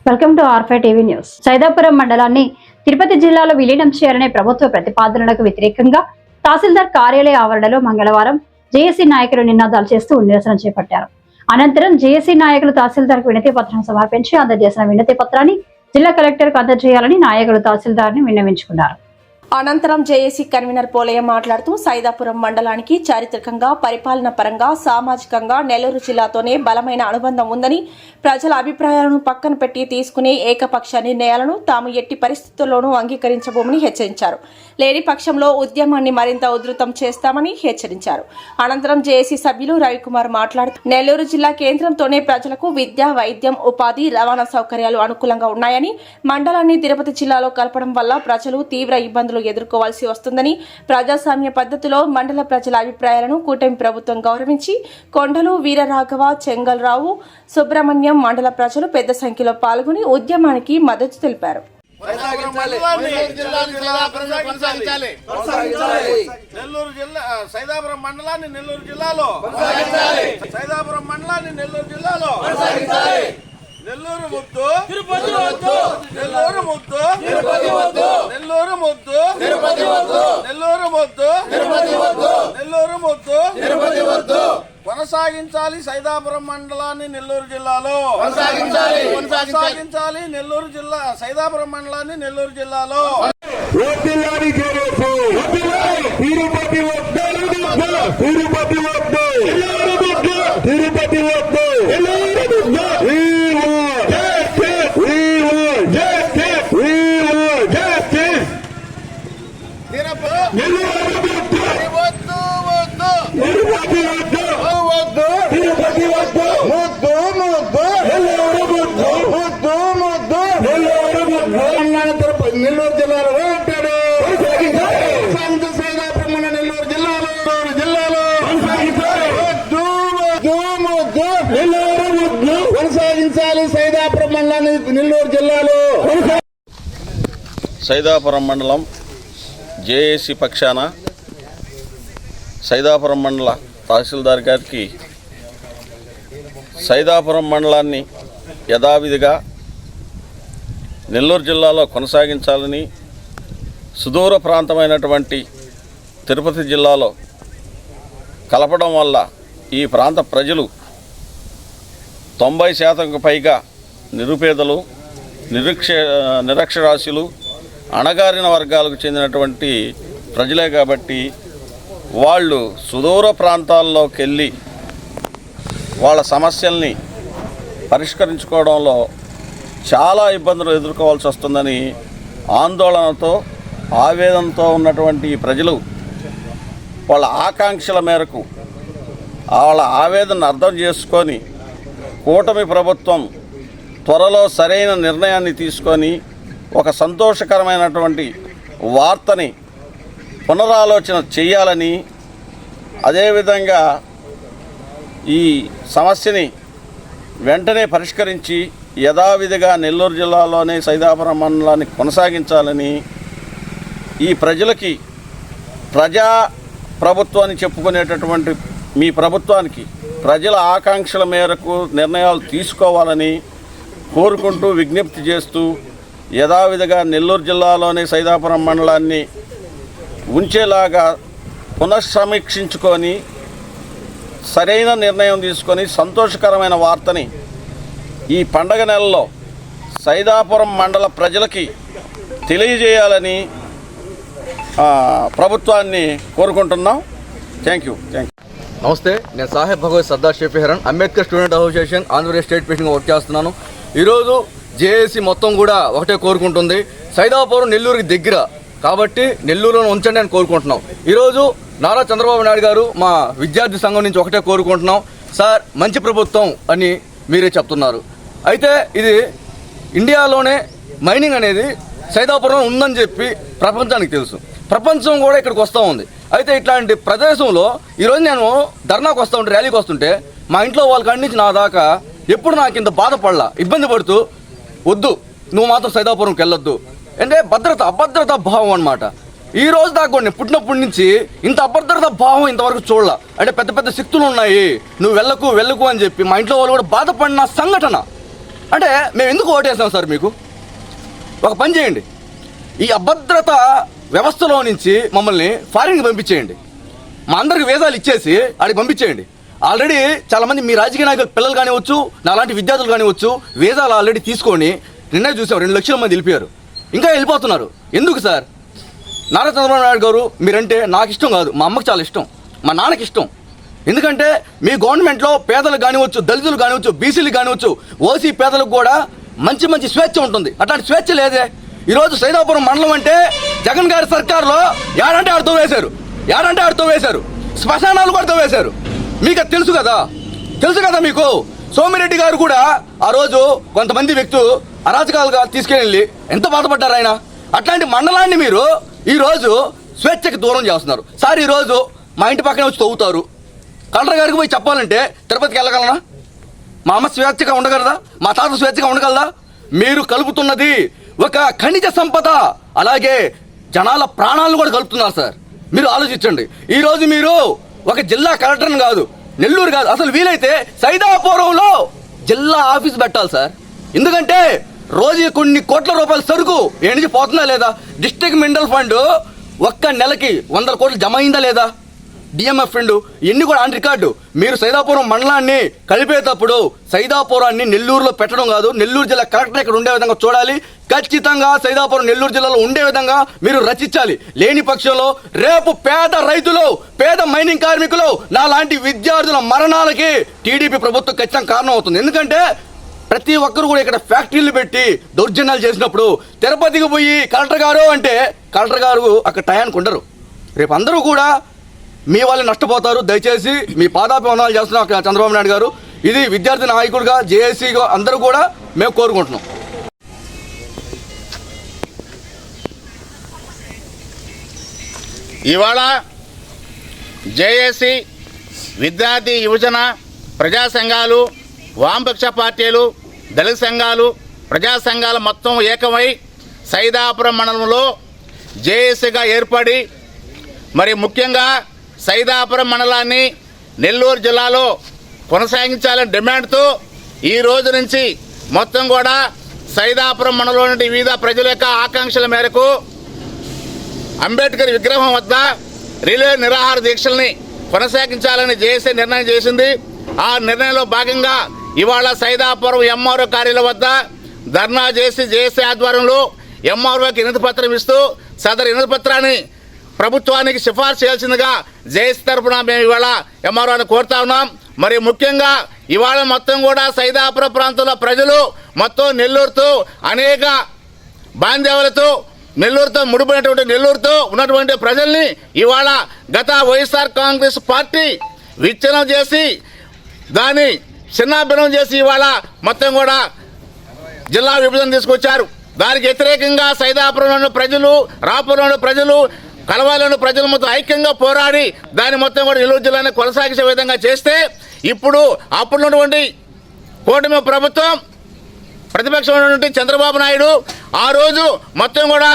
Welcome to R five TV news. Saidapuram మండలాన్ని తిరుపతి జిల్లాలో విలీనం చేయాలనే ప్రభుత్వ ప్రతిపాదనలకు వ్యతిరేకంగా తహసీల్దార్ కార్యాలయ ఆవరణలో మంగళవారం జేఏసీ నాయకులు నినాదాలు చేస్తూ నిరసన చేపట్టారు. అనంతరం జేఏసీ నాయకులు తహసీల్దార్కు వినతి పత్రం సమర్పించి అందజేసిన వినతి పత్రాన్ని జిల్లా కలెక్టర్కు అందజేయాలని నాయకులు తహసీల్దార్ని విన్నవించుకున్నారు. అనంతరం జేఏసీ కన్వీనర్ పోలయ్య మాట్లాడుతూ సైదాపురం మండలానికి చారిత్రకంగా, పరిపాలన పరంగా, సామాజికంగా నెల్లూరు జిల్లాతోనే బలమైన అనుబంధం ఉందని, ప్రజల అభిప్రాయాలను పక్కన పెట్టి తీసుకునే ఏకపక్ష నిర్ణయాలను తాము ఎట్టి పరిస్థితుల్లోనూ అంగీకరించబోమని హెచ్చరించారు. లేని పక్షంలో ఉద్యమాన్ని మరింత ఉధృతం చేస్తామని హెచ్చరించారు. అనంతరం జేఏసీ సభ్యులు రవికుమార్ మాట్లాడుతూ నెల్లూరు జిల్లా కేంద్రంతోనే ప్రజలకు విద్య, వైద్యం, ఉపాధి, రవాణా సౌకర్యాలు అనుకూలంగా ఉన్నాయని, మండలాన్ని తిరుపతి జిల్లాలో కలపడం వల్ల ప్రజలు తీవ్ర ఇబ్బందులు ఎదుర్కోవాల్సి వస్తుందని, ప్రజాస్వామ్య పద్ధతిలో మండల ప్రజల అభిప్రాయాలను కూటమి ప్రభుత్వం గౌరవించి కొండలు, వీరరాఘవ, చెంగల్రావు, సుబ్రహ్మణ్యం మండల ప్రజలు పెద్ద సంఖ్యలో పాల్గొని ఉద్యమానికి మద్దతు తెలిపారు. సైదాపురం మండలాన్ని నెల్లూరు జిల్లాలో నెల్లూరు ముద్దు, నెల్లూరు ముద్దు, నెల్లూరు ముద్దు, నెల్లూరు ముద్దు, నెల్లూరు ముద్దు కొనసాగించాలి. సైదాపురం మండలాన్ని నెల్లూరు జిల్లాలో కొనసాగించాలి. నెల్లూరు జిల్లా సైదాపురం మండలాన్ని నెల్లూరు జిల్లాలో నెల్లూరు జిల్లాలో ఉంటాడు. కొనసాగించాలి సైదాపురం మండలాన్ని నెల్లూరు జిల్లాలో. సైదాపురం మండలం జేఏసీ పక్షాన సైదాపురం మండల తహసీల్దార్ గారికి సైదాపురం మండలాన్ని యథావిధిగా నెల్లూరు జిల్లాలో కొనసాగించాలని, సుదూర ప్రాంతమైనటువంటి తిరుపతి జిల్లాలో కలపడం వల్ల ఈ ప్రాంత ప్రజలు 90% పైగా నిరుపేదలు, నిరక్షరాస్యులు, అణగారిన వర్గాలకు చెందినటువంటి ప్రజలే కాబట్టి వాళ్ళు సుదూర ప్రాంతాల్లోకి వెళ్ళి వాళ్ళ సమస్యల్ని పరిష్కరించుకోవడంలో చాలా ఇబ్బందులు ఎదుర్కోవాల్సి వస్తుందని ఆందోళనతో, ఆవేదనతో ఉన్నటువంటి ప్రజలు వాళ్ళ ఆకాంక్షల మేరకు వాళ్ళ ఆవేదనను అర్థం చేసుకొని కూటమి ప్రభుత్వం త్వరలో సరైన నిర్ణయాన్ని తీసుకొని ఒక సంతోషకరమైనటువంటి వార్తని పునరాలోచన చేయాలని, అదేవిధంగా ఈ సమస్యని వెంటనే పరిష్కరించి యథావిధిగా నెల్లూరు జిల్లాలోనే సైదాపురం మండలాన్ని కొనసాగించాలని, ఈ ప్రజలకి ప్రజా ప్రభుత్వాన్ని చెప్పుకునేటటువంటి మీ ప్రభుత్వానికి ప్రజల ఆకాంక్షల మేరకు నిర్ణయాలు తీసుకోవాలని కోరుకుంటూ విజ్ఞప్తి చేస్తూ యథావిధిగా నెల్లూరు జిల్లాలోనే సైదాపురం మండలాన్ని ఉంచేలాగా పునఃసమీక్షించుకొని సరైన నిర్ణయం తీసుకొని సంతోషకరమైన వార్తని ఈ పండగ నెలలో సైదాపురం మండల ప్రజలకి తెలియజేయాలని ప్రభుత్వాన్ని కోరుకుంటున్నాం. Thank you. నమస్తే, నేను సాహెబ్ భగవత్ Sardar Shafi horn, Ambedkar student association Andhra Pradesh state ప్రెసిడెంట్గా వర్క్ చేస్తున్నాను. ఈరోజు జేఏసీ మొత్తం కూడా ఒకటే కోరుకుంటుంది, సైదాపురం నెల్లూరుకి దగ్గర కాబట్టి నెల్లూరులో ఉంచండి అని కోరుకుంటున్నాం. ఈరోజు నారా చంద్రబాబు నాయుడు గారు మా విద్యార్థి సంఘం నుంచి ఒకటే కోరుకుంటున్నాం, సార్ మంచి ప్రభుత్వం అని మీరే చెప్తున్నారు. అయితే ఇది ఇండియాలోనే మైనింగ్ అనేది సైదాపురం ఉందని చెప్పి ప్రపంచానికి తెలుసు, ప్రపంచం కూడా ఇక్కడికి వస్తూ ఉంది. అయితే ఇట్లాంటి ప్రదేశంలో ఈరోజు నేను ధర్నాకు వస్తూ ఉంటే, ర్యాలీకి వస్తుంటే మా ఇంట్లో వాళ్ళ కాడి నుంచి నా దాకా ఎప్పుడు నాకు ఇంత బాధపడలా, ఇబ్బంది పడుతూ వద్దు నువ్వు మాత్రం సైదాపురంకి వెళ్ళొద్దు అంటే అభద్రతా భావం అన్నమాట. ఈ రోజు దాకా కూడా నేను పుట్టినప్పటి నుంచి ఇంత అభద్రతా భావం ఇంతవరకు చూడలా. అంటే పెద్ద పెద్ద శక్తులు ఉన్నాయి, నువ్వు వెళ్ళకు అని చెప్పి మా ఇంట్లో వాళ్ళు కూడా బాధపడిన సంఘటన అంటే మేము ఎందుకు ఓటేస్తాం సార్ మీకు? ఒక పని చేయండి, ఈ అభద్రత వ్యవస్థలో నుంచి మమ్మల్ని ఫారిన్కి పంపించేయండి, మా అందరికి వీసాలు ఇచ్చేసి ఆడికి పంపించేయండి. ఆల్రెడీ చాలామంది మీ రాజకీయ నాయకులు పిల్లలు కానివచ్చు, నాలాంటి విద్యార్థులు కానివచ్చు, వీసాలు ఆల్రెడీ తీసుకొని నిన్నే చూసాం 2 లక్షల మంది వెళ్ళిపోయారు, ఇంకా వెళ్ళిపోతున్నారు. ఎందుకు సార్? నారా చంద్రబాబు నాయుడు గారు మీరంటే నాకు ఇష్టం కాదు, మా అమ్మకి చాలా ఇష్టం, మా నాన్నకి ఇష్టం. ఎందుకంటే మీ గవర్నమెంట్లో పేదలకు కానివచ్చు, దళితులు కానివచ్చు, బీసీలు కానివచ్చు, ఓసీ పేదలకు కూడా మంచి మంచి స్వేచ్ఛ ఉంటుంది. అట్లాంటి స్వేచ్ఛ లేదే. ఈరోజు సైదాపురం మండలం అంటే జగన్ గారి సర్కారులో ఏడంటే ఆడుతూ వేశారు, శ్మశానాలు కూడా వేశారు. మీకు అది తెలుసు కదా మీకు. సోమిరెడ్డి గారు కూడా ఆ రోజు కొంతమంది వ్యక్తులు అరాచకాలుగా తీసుకెళ్ళి ఎంత బాధపడ్డారు ఆయన. అట్లాంటి మండలాన్ని మీరు ఈరోజు స్వేచ్ఛకి దూరం చేస్తున్నారు సార్. ఈరోజు మా ఇంటి పక్కనే వచ్చి తవ్వుతారు. కలెక్టర్ గారికి పోయి చెప్పాలంటే తిరుపతికి వెళ్ళగలనా? మా అమ్మ స్వేచ్ఛగా ఉండగలదా? మా తాత స్వేచ్ఛగా ఉండగలదా? మీరు కలుపుతున్నది ఒక ఖనిజ సంపద, అలాగే జనాల ప్రాణాలను కూడా కలుపుతున్నారు సార్. మీరు ఆలోచించండి. ఈరోజు మీరు ఒక జిల్లా కలెక్టర్ని కాదు, నెల్లూరు కాదు, అసలు వీలైతే సైదాపురంలో జిల్లా ఆఫీస్ పెట్టాలి సార్. ఎందుకంటే రోజు కొన్ని కోట్ల రూపాయల సరుకు ఏం పోతుందా లేదా? డిస్ట్రిక్ట్ మినరల్ ఫండ్ ఒక్క నెలకి 100 కోట్లు జమ అయిందా లేదా? డిఎంఎఫ్ ఫండ్ ఇన్ని కూడా ఆన్ రికార్డు. మీరు సైదాపురం మండలాన్ని కలిపేటప్పుడు సైదాపురాన్ని నెల్లూరులో పెట్టడం కాదు, నెల్లూరు జిల్లా కలెక్టర్ ఇక్కడ ఉండే విధంగా చూడాలి. ఖచ్చితంగా సైదాపురం నెల్లూరు జిల్లాలో ఉండే విధంగా మీరు రచించాలి. లేని పక్షంలో రేపు పేద రైతులు, పేద మైనింగ్ కార్మికులు, నా లాంటి విద్యార్థుల మరణాలకి టీడీపీ ప్రభుత్వం ఖచ్చితంగా కారణం అవుతుంది. ఎందుకంటే ప్రతి ఒక్కరు కూడా ఇక్కడ ఫ్యాక్టరీలు పెట్టి దౌర్జన్యాలు చేసినప్పుడు తిరుపతికి పోయి కలెక్టర్ గారు అంటే కలెక్టర్ గారు అక్కడ టయానికి ఉండరు. రేపు అందరూ కూడా మీ వాళ్ళు నష్టపోతారు. దయచేసి మీ పాదాభివందనాలు చేస్తున్నాం చంద్రబాబు నాయుడు గారు. ఇది విద్యార్థి నాయకుడిగా, జేఏసీగా అందరూ కూడా మేము కోరుకుంటున్నాం. ఇవాళ జేఏసీ, విద్యార్థి యువజన ప్రజా సంఘాలు, వామపక్ష పార్టీలు, దళిత సంఘాలు, ప్రజా సంఘాలు మొత్తం ఏకమై సైదాపురం మండలంలో జేఏసీగా ఏర్పడి మరి ముఖ్యంగా సైదాపురం మండలాన్ని నెల్లూరు జిల్లాలో కొనసాగించాలని డిమాండ్తో ఈ రోజు నుంచి మొత్తం కూడా సైదాపురం మండలంలో నుండి వివిధ ప్రజల యొక్క ఆకాంక్షల మేరకు అంబేద్కర్ విగ్రహం వద్ద రిలే నిరాహార దీక్షల్ని కొనసాగించాలని జేఏసీ నిర్ణయం చేసింది. ఆ నిర్ణయంలో భాగంగా ఇవాళ సైదాపురం ఎంఆర్ఓ కార్యాలయం వద్ద ధర్నా చేసి జేఏసీ ఆధ్వర్యంలో ఎంఆర్ఓకి వినతి పత్రం ఇస్తూ సదరు వినతి పత్రాన్ని ప్రభుత్వానికి సిఫార్సు చేయాల్సిందిగా జేఏసీ తరఫున మేము ఇవాళ ఎంఆర్ఓని కోరుతా ఉన్నాం. మరి ముఖ్యంగా ఇవాళ మొత్తం కూడా సైదాపురం ప్రాంతంలో ప్రజలు మొత్తం నెల్లూరుతో అనేక బాంధవ్యాలతో నెల్లూరుతో ముడిపడినటువంటి నెల్లూరుతో ఉన్నటువంటి ప్రజల్ని ఇవాళ గత వైఎస్ఆర్ కాంగ్రెస్ పార్టీ విచ్ఛిన్నం చేసి దాన్ని చిన్నాభిన్నం చేసి ఇవాళ మొత్తం కూడా జిల్లా విభజన తీసుకొచ్చారు. దానికి వ్యతిరేకంగా సైదాపురంలోని ప్రజలు, రాపురంలోని ప్రజలు, కలవాలోని ప్రజలు మొత్తం ఐక్యంగా పోరాడి దాన్ని మొత్తం కూడా నెల్లూరు జిల్లాని కొనసాగించే విధంగా చేస్తే ఇప్పుడు అప్పుడున్నటువంటి కూటమి ప్రభుత్వం, ప్రతిపక్షం ఉన్నటువంటి చంద్రబాబు నాయుడు ఆ రోజు మొత్తం కూడా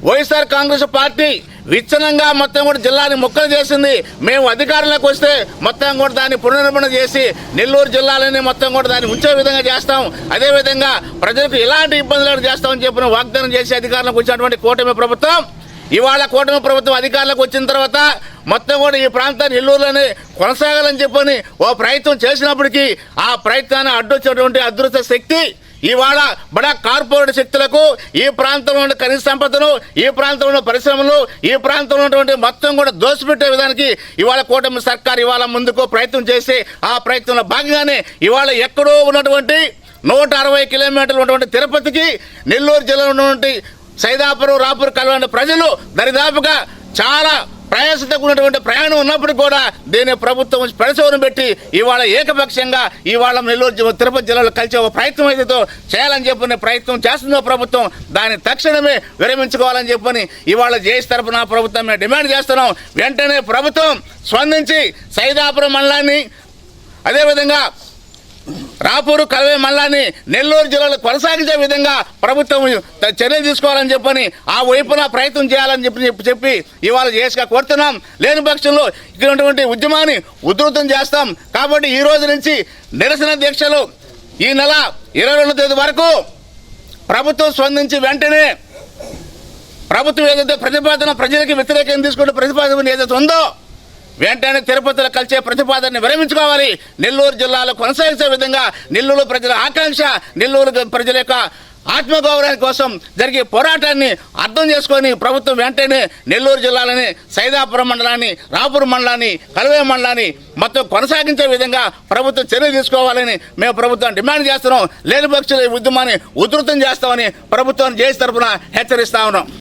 వైఎస్ఆర్ కాంగ్రెస్ పార్టీ విచ్ఛిన్నంగా మొత్తం కూడా జిల్లాని ముక్కలు చేసింది. మేము అధికారంలోకి వస్తే మొత్తం కూడా దాన్ని పునర్నిర్మాణం చేసి నెల్లూరు జిల్లాలని మొత్తం కూడా దాన్ని ఉంచే విధంగా చేస్తాం, అదేవిధంగా ప్రజలకు ఎలాంటి ఇబ్బందులు చేస్తామని చెప్పిన వాగ్దానం చేసి అధికారంలోకి వచ్చినటువంటి కూటమి ప్రభుత్వం ఇవాళ కూటమి ప్రభుత్వం అధికారంలోకి వచ్చిన తర్వాత మొత్తం కూడా ఈ ప్రాంతాన్ని నెల్లూరులోనే కొనసాగాలని చెప్పని ఓ ప్రయత్నం చేసినప్పటికీ ఆ ప్రయత్నాన్ని అడ్డొచ్చినటువంటి అదృష్ట శక్తి ఇవాళ బడా కార్పొరేట్ శక్తులకు ఈ ప్రాంతంలో ఉన్న ఖనిజ సంపదను, ఈ ప్రాంతంలో ఉన్న పరిశ్రమలు, ఈ ప్రాంతంలో ఉన్నటువంటి మొత్తం కూడా దోసిపెట్టే విధానికి ఇవాళ కూటమి సర్కార్ ఇవాళ ముందుకు ప్రయత్నం చేసి ఆ ప్రయత్నంలో భాగంగానే ఇవాళ ఎక్కడో ఉన్నటువంటి 160 కిలోమీటర్లు ఉన్నటువంటి తిరుపతికి నెల్లూరు జిల్లాలో ఉన్నటువంటి సైదాపురం, రాపూర్ కలవాని ప్రజలు దరిదాపుగా చాలా ప్రయాసంతో కూడినటువంటి ప్రయాణం ఉన్నప్పుడు కూడా దీన్ని ప్రభుత్వం పరిశోధన పెట్టి ఇవాళ ఏకపక్షంగా ఇవాళ నెల్లూరు తిరుపతి జిల్లాలో కలిసి ఒక ప్రయత్నం అయితే చేయాలని చెప్పని ప్రయత్నం చేస్తుందో ప్రభుత్వం దాన్ని తక్షణమే విరమించుకోవాలని చెప్పని ఇవాళ జేఏసీ తరఫున ప్రభుత్వం మేము డిమాండ్ చేస్తున్నాం. వెంటనే ప్రభుత్వం స్పందించి సైదాపురం మండలాన్ని అదేవిధంగా రాపూరు కలవే మండలాన్ని నెల్లూరు జిల్లాలో కొనసాగించే విధంగా ప్రభుత్వం చర్యలు తీసుకోవాలని చెప్పని ఆ వైపున ప్రయత్నం చేయాలని చెప్పి ఇవాళ జేఏసీగా కోరుతున్నాం. లేని పక్షంలో ఇక్కడ ఉన్నటువంటి ఉద్యమాన్ని ఉధృతం చేస్తాం. కాబట్టి ఈ రోజు నుంచి నిరసన దీక్షలు ఈ నెల 22వ తేదీ వరకు ప్రభుత్వం స్పందించి వెంటనే ప్రభుత్వం ఏదైతే ప్రతిపాదన ప్రజలకి వ్యతిరేకంగా తీసుకుంటే ప్రతిపాదన ఏదైతే ఉందో వెంటనే తిరుపతిలో కలిసే ప్రతిపాదనని విరమించుకోవాలి. నెల్లూరు జిల్లాలో కొనసాగించే విధంగా నెల్లూరు ప్రజల ఆకాంక్ష, నెల్లూరు ప్రజల యొక్క ఆత్మగౌరవం కోసం జరిగే పోరాటాన్ని అర్థం చేసుకొని ప్రభుత్వం వెంటనే నెల్లూరు జిల్లాలోని సైదాపురం మండలాన్ని, రాపూర్ మండలాన్ని, కలువే మండలాన్ని మొత్తం కొనసాగించే విధంగా ప్రభుత్వం చర్యలు తీసుకోవాలని మేము ప్రభుత్వం డిమాండ్ చేస్తున్నాం. లేని పక్షుల ఉద్యమాన్ని ఉధృతం చేస్తామని ప్రభుత్వాన్ని జేఏసీ తరఫున హెచ్చరిస్తా ఉన్నాం.